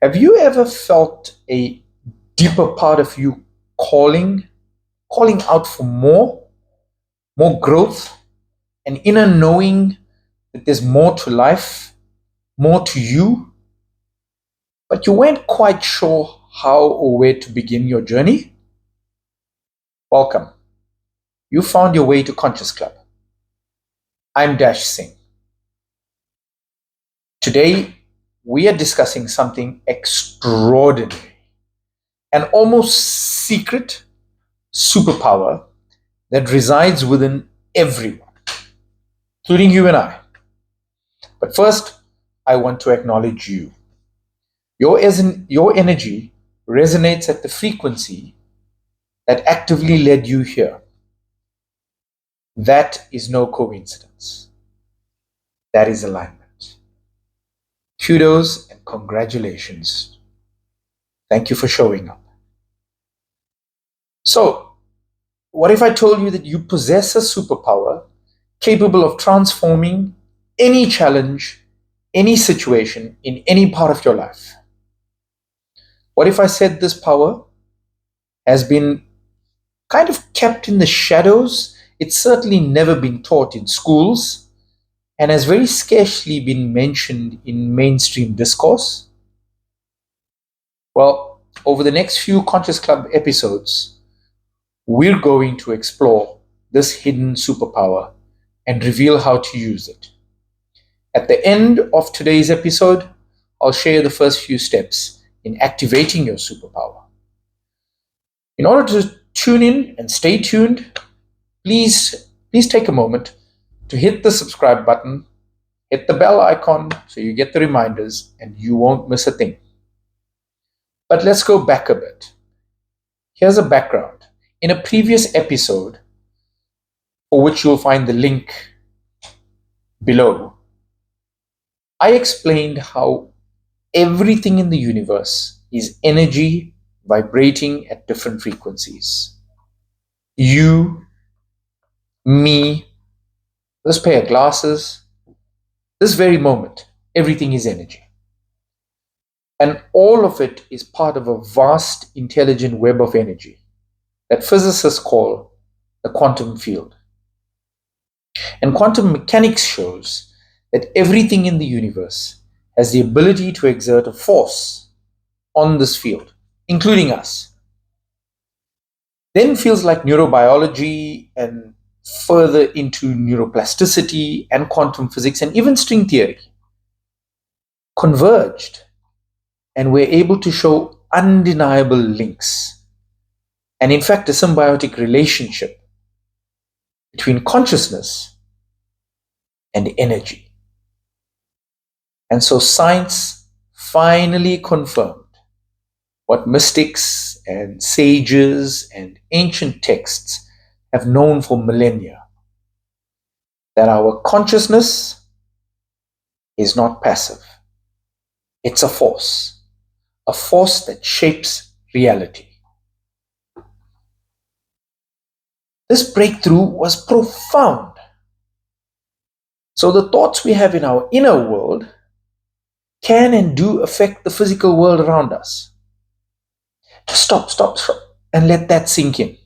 Have you ever felt a deeper part of you calling out for more growth, an inner knowing that there's more to life, more to you, but you weren't quite sure how or where to begin your journey? Welcome. You found your way to Conscious Club. I'm Dash Singh. Today, we are discussing something extraordinary, an almost secret superpower that resides within everyone, including you and I. But first, I want to acknowledge you. Your energy resonates at the frequency that actively led you here. That is no coincidence. That is alignment. Kudos and congratulations. Thank you for showing up. So, what if I told you that you possess a superpower capable of transforming any challenge, any situation in any part of your life? What if I said this power has been kind of kept in the shadows? It's certainly never been taught in schools and has very scarcely been mentioned in mainstream discourse. Well, over the next few Conscious Club episodes, we're going to explore this hidden superpower and reveal how to use it. At the end of today's episode, I'll share the first few steps in activating your superpower. In order to tune in and stay tuned, please take a moment to hit the subscribe button, hit the bell icon so you get the reminders and you won't miss a thing. But let's go back a bit. Here's a background. In a previous episode, for which you'll find the link below, I explained how everything in the universe is energy vibrating at different frequencies. You, me, this pair of glasses, this very moment, everything is energy. And all of it is part of a vast, intelligent web of energy that physicists call the quantum field. And quantum mechanics shows that everything in the universe has the ability to exert a force on this field, including us. Then fields like neurobiology and further into neuroplasticity and quantum physics and even string theory converged, and we're able to show undeniable links and in fact a symbiotic relationship between consciousness and energy. And so science finally confirmed what mystics and sages and ancient texts have known for millennia, that our consciousness is not passive. It's a force that shapes reality. This breakthrough was profound. So the thoughts we have in our inner world can and do affect the physical world around us. Stop, and let that sink in.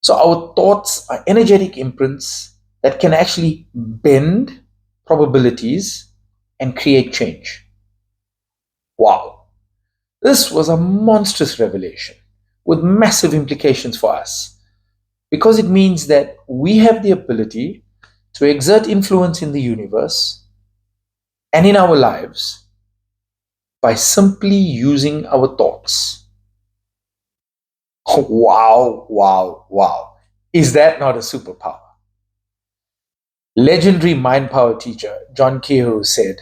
So our thoughts are energetic imprints that can actually bend probabilities and create change. Wow. This was a monstrous revelation with massive implications for us, because it means that we have the ability to exert influence in the universe and in our lives by simply using our thoughts. Wow. Is that not a superpower? Legendary mind power teacher John Cahill said,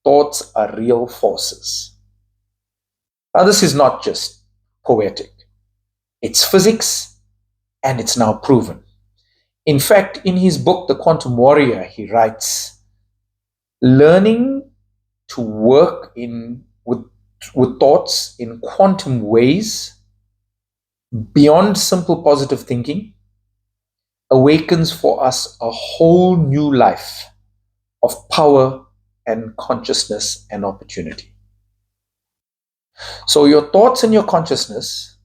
"Thoughts are real forces." Now, this is not just poetic. It's physics, and it's now proven. In fact, in his book, The Quantum Warrior, he writes, learning to work with thoughts in quantum ways beyond simple positive thinking awakens for us a whole new life of power and consciousness and opportunity. So, your thoughts and your consciousness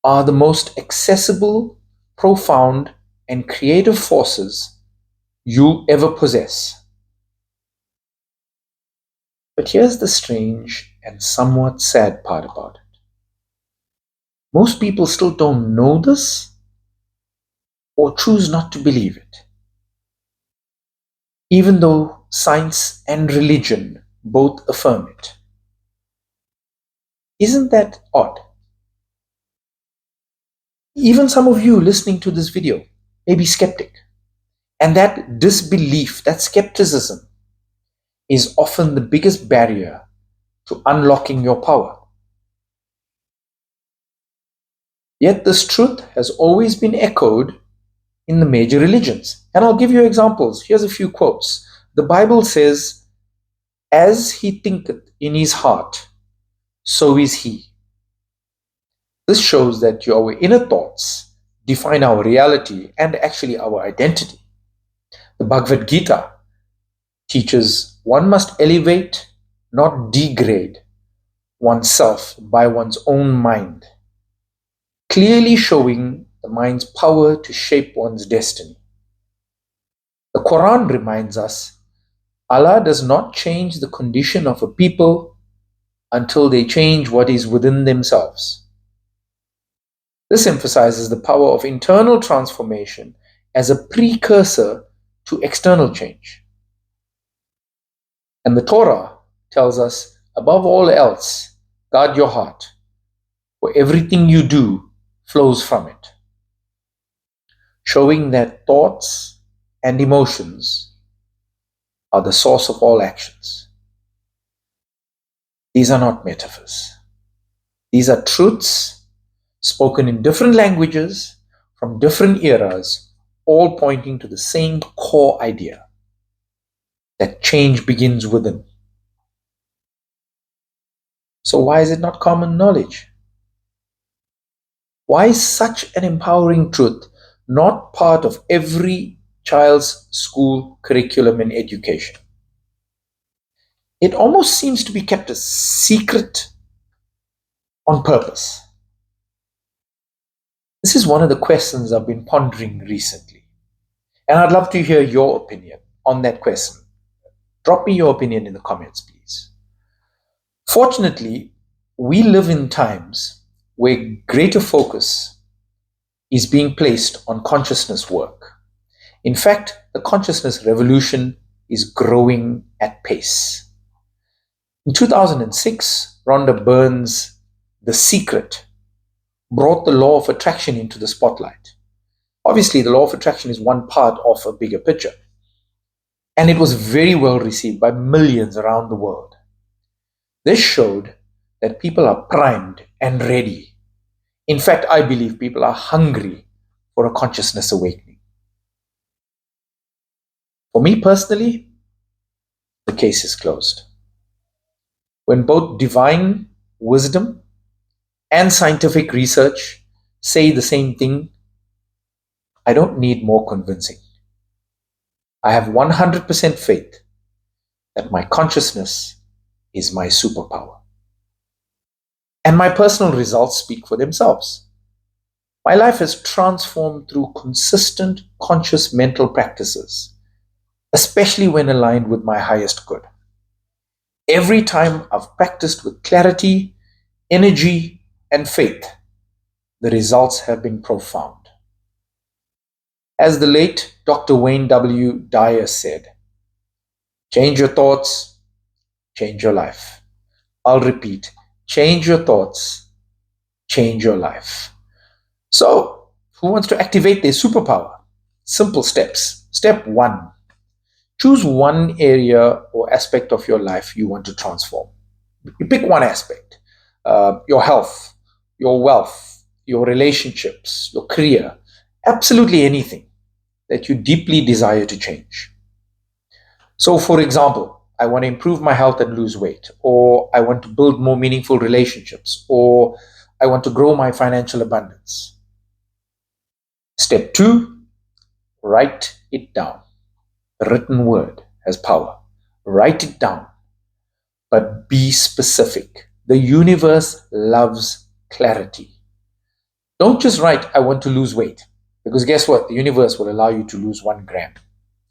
are the most accessible, profound, and creative forces you ever possess. But here's the strange and somewhat sad part about it. Most people still don't know this or choose not to believe it, even though science and religion both affirm it. Isn't that odd? Even some of you listening to this video may be skeptic, and that disbelief, that skepticism, is often the biggest barrier to unlocking your power. Yet this truth has always been echoed in the major religions. And I'll give you examples. Here's a few quotes. The Bible says, "As he thinketh in his heart, so is he." This shows that our inner thoughts define our reality and actually our identity. The Bhagavad Gita teaches one must elevate, not degrade, oneself by one's own mind, clearly showing the mind's power to shape one's destiny. The Quran reminds us Allah does not change the condition of a people until they change what is within themselves. This emphasizes the power of internal transformation as a precursor to external change. And the Torah tells us, above all else, guard your heart, for everything you do flows from it, showing that thoughts and emotions are the source of all actions. These are not metaphors. These are truths spoken in different languages from different eras, all pointing to the same core idea that change begins within. So why is it not common knowledge? Why is such an empowering truth not part of every child's school curriculum and education? It almost seems to be kept a secret on purpose. This is one of the questions I've been pondering recently, and I'd love to hear your opinion on that question. Drop me your opinion in the comments, please. Fortunately, we live in times where greater focus is being placed on consciousness work. In fact, the consciousness revolution is growing at pace. In 2006, Rhonda Byrne's The Secret brought the law of attraction into the spotlight. Obviously, the law of attraction is one part of a bigger picture, and it was very well received by millions around the world. This showed that people are primed and ready. In fact, I believe people are hungry for a consciousness awakening. For me personally, the case is closed. When both divine wisdom and scientific research say the same thing, I don't need more convincing. I have 100% faith that my consciousness is my superpower. And my personal results speak for themselves. My life has transformed through consistent conscious mental practices, especially when aligned with my highest good. Every time I've practiced with clarity, energy, and faith, the results have been profound. As the late Dr. Wayne W. Dyer said, change your thoughts, change your life. I'll repeat, change your thoughts, change your life. So, who wants to activate their superpower? Simple steps. Step 1. Choose one area or aspect of your life you want to transform. You pick one aspect. Your health, your wealth, your relationships, your career, absolutely anything that you deeply desire to change. So, for example, I want to improve my health and lose weight, or I want to build more meaningful relationships, or I want to grow my financial abundance. Step 2, write it down. The written word has power. Write it down, but be specific. The universe loves clarity. Don't just write, I want to lose weight. Because guess what? The universe will allow you to lose 1 gram.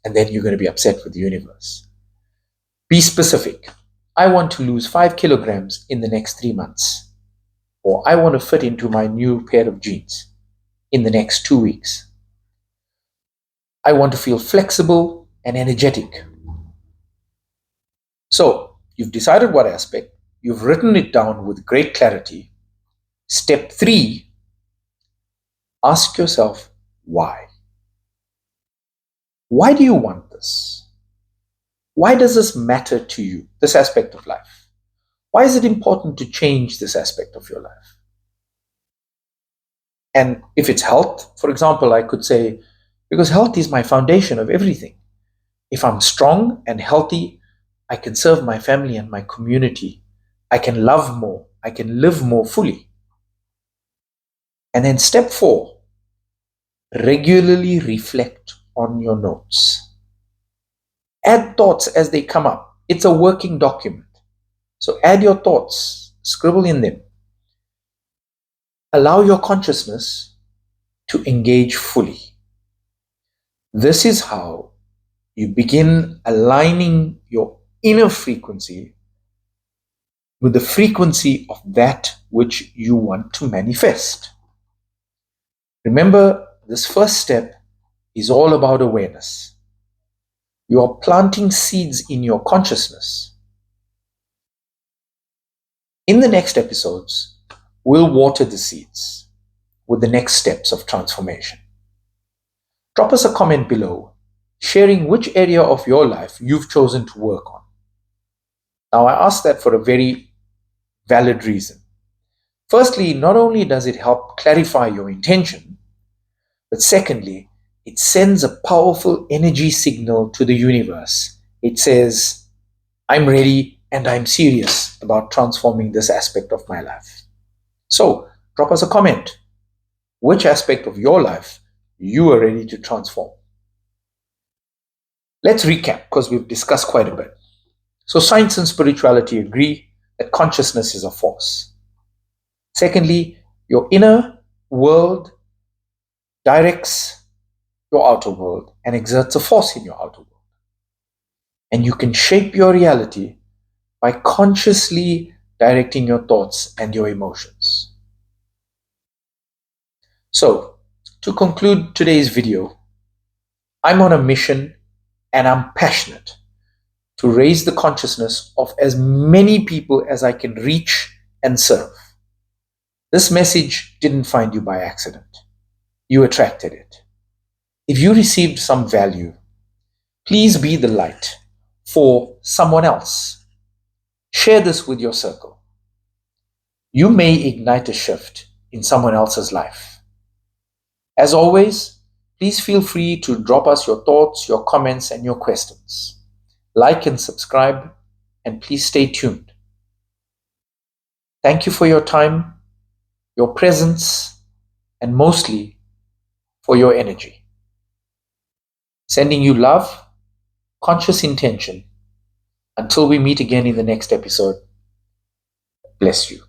And then you're going to be upset with the universe. Be specific. I want to lose 5 kilograms in the next 3 months. Or I want to fit into my new pair of jeans in the next 2 weeks. I want to feel flexible and energetic. So you've decided what aspect. You've written it down with great clarity. Step 3, ask yourself why. Why do you want this? Why does this matter to you, this aspect of life? Why is it important to change this aspect of your life? And if it's health, for example, I could say, because health is my foundation of everything. If I'm strong and healthy, I can serve my family and my community. I can love more. I can live more fully. And then step 4, regularly reflect on your notes. Add thoughts as they come up. It's a working document. So add your thoughts, scribble in them. Allow your consciousness to engage fully. This is how you begin aligning your inner frequency with the frequency of that which you want to manifest. Remember, this first step is all about awareness. You are planting seeds in your consciousness. In the next episodes, we'll water the seeds with the next steps of transformation. Drop us a comment below, sharing which area of your life you've chosen to work on. Now, I ask that for a very valid reason. Firstly, not only does it help clarify your intention, but secondly, it sends a powerful energy signal to the universe. It says, I'm ready and I'm serious about transforming this aspect of my life. So, drop us a comment. Which aspect of your life you are ready to transform? Let's recap because we've discussed quite a bit. So science and spirituality agree that consciousness is a force. Secondly, your inner world directs your outer world and exerts a force in your outer world. And you can shape your reality by consciously directing your thoughts and your emotions. So, to conclude today's video, I'm on a mission and I'm passionate to raise the consciousness of as many people as I can reach and serve. This message didn't find you by accident. You attracted it. If you received some value, please be the light for someone else. Share this with your circle. You may ignite a shift in someone else's life. As always, please feel free to drop us your thoughts, your comments, and your questions. Like and subscribe, and please stay tuned. Thank you for your time, your presence, and mostly for your energy. Sending you love, conscious intention. Until we meet again in the next episode, bless you.